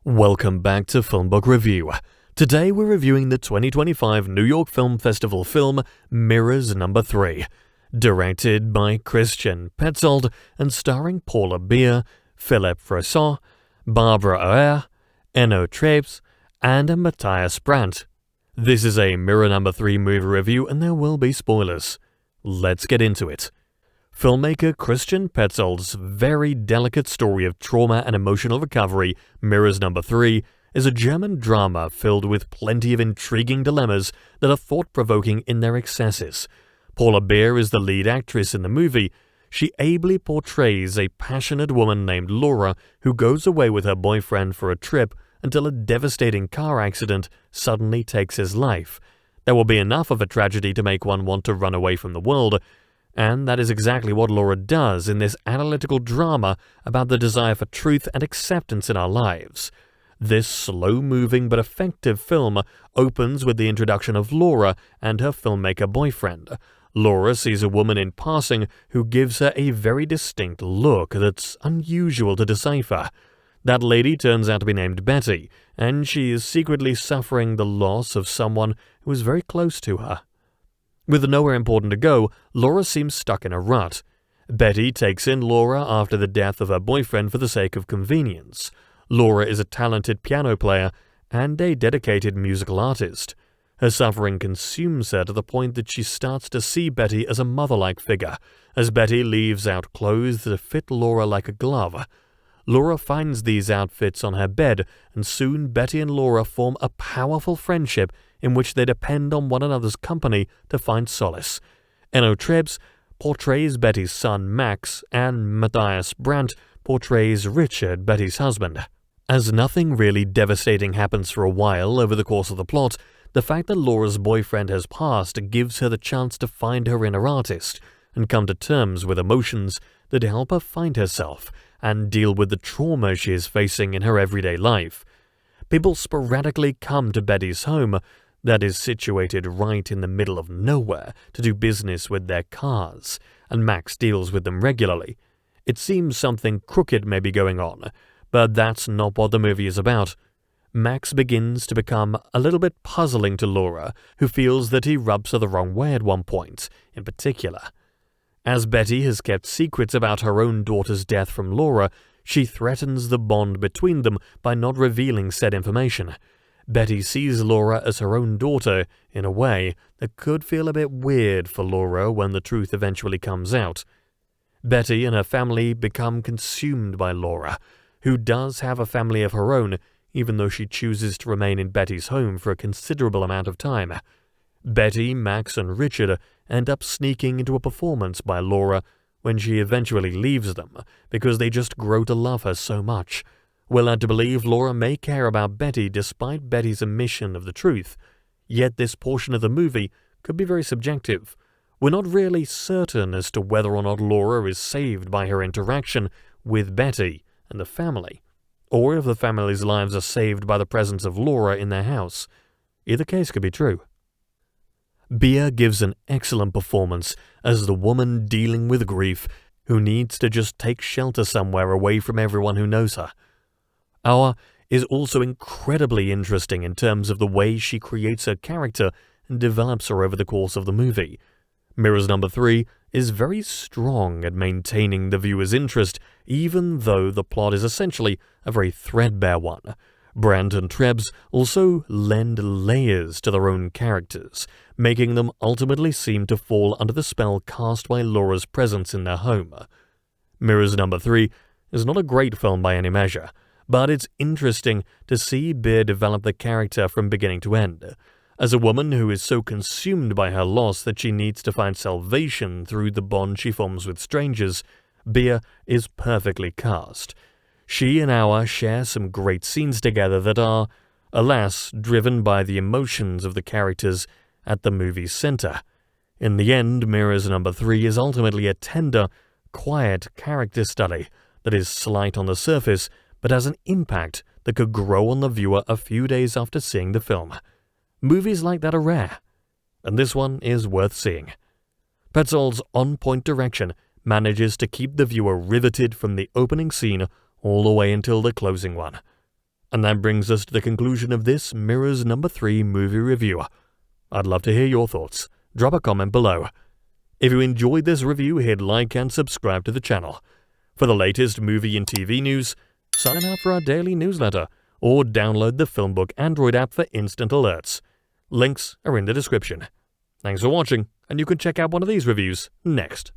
Welcome back to FilmBook Review. Today we're reviewing the 2025 New York Film Festival film Mirrors No. 3, directed by Christian Petzold and starring Paula Beer, Froissant, Barbara Auer, Enno Trebs, and Matthias Brandt. This is a Mirror No. 3 movie review and there will be spoilers. Let's get into it. Filmmaker Christian Petzold's very delicate story of trauma and emotional recovery, Mirrors No. 3, is a German drama filled with plenty of intriguing dilemmas that are thought-provoking in their excesses. Paula Beer is the lead actress in the movie. She ably portrays a passionate woman named Laura who goes away with her boyfriend for a trip until a devastating car accident suddenly takes his life. There will be enough of a tragedy to make one want to run away from the world, and that is exactly what Laura does in this analytical drama about the desire for truth and acceptance in our lives. This slow-moving but effective film opens with the introduction of Laura and her filmmaker boyfriend. Laura sees a woman in passing who gives her a very distinct look that's unusual to decipher. That lady turns out to be named Betty, and she is secretly suffering the loss of someone who is very close to her. With nowhere important to go, Laura seems stuck in a rut. Betty takes in Laura after the death of her boyfriend for the sake of convenience. Laura is a talented piano player and a dedicated musical artist. Her suffering consumes her to the point that she starts to see Betty as a mother-like figure, as Betty leaves out clothes that fit Laura like a glove. Laura finds these outfits on her bed, and soon Betty and Laura form a powerful friendship in which they depend on one another's company to find solace. Enno Trebs portrays Betty's son Max, and Matthias Brandt portrays Richard, Betty's husband. As nothing really devastating happens for a while over the course of the plot, the fact that Laura's boyfriend has passed gives her the chance to find her inner artist and come to terms with emotions that help her find herself and deal with the trauma she is facing in her everyday life. People sporadically come to Betty's home, that is situated right in the middle of nowhere, to do business with their cars, and Max deals with them regularly. It seems something crooked may be going on, but that's not what the movie is about. Max begins to become a little bit puzzling to Laura, who feels that he rubs her the wrong way at one point, in particular. As Betty has kept secrets about her own daughter's death from Laura, she threatens the bond between them by not revealing said information. Betty sees Laura as her own daughter in a way that could feel a bit weird for Laura when the truth eventually comes out. Betty and her family become consumed by Laura, who does have a family of her own, even though she chooses to remain in Betty's home for a considerable amount of time. Betty, Max, and Richard end up sneaking into a performance by Laura when she eventually leaves them because they just grow to love her so much. We're led to believe Laura may care about Betty despite Betty's admission of the truth, yet this portion of the movie could be very subjective. We're not really certain as to whether or not Laura is saved by her interaction with Betty and the family, or if the family's lives are saved by the presence of Laura in their house. Either case could be true. Beer gives an excellent performance as the woman dealing with grief who needs to just take shelter somewhere away from everyone who knows her. Auer is also incredibly interesting in terms of the way she creates her character and develops her over the course of the movie. Mirrors No. 3 is very strong at maintaining the viewer's interest, even though the plot is essentially a very threadbare one. Brandt and Trebs also lend layers to their own characters, making them ultimately seem to fall under the spell cast by Laura's presence in their home. Mirrors No. 3 is not a great film by any measure, but it's interesting to see Beer develop the character from beginning to end. As a woman who is so consumed by her loss that she needs to find salvation through the bond she forms with strangers, Beer is perfectly cast. She and Auer share some great scenes together that are, alas, driven by the emotions of the characters at the movie's center. In the end, Mirrors No. 3 is ultimately a tender, quiet character study that is slight on the surface, but has an impact that could grow on the viewer a few days after seeing the film. Movies like that are rare, and this one is worth seeing. Petzold's on-point direction manages to keep the viewer riveted from the opening scene all the way until the closing one. And that brings us to the conclusion of this Mirrors number 3 movie review. I'd love to hear your thoughts. Drop a comment below. If you enjoyed this review, hit like and subscribe to the channel. For the latest movie and TV news, sign up for our daily newsletter or download the FilmBook Android app for instant alerts. Links are in the description. Thanks for watching, and you can check out one of these reviews next.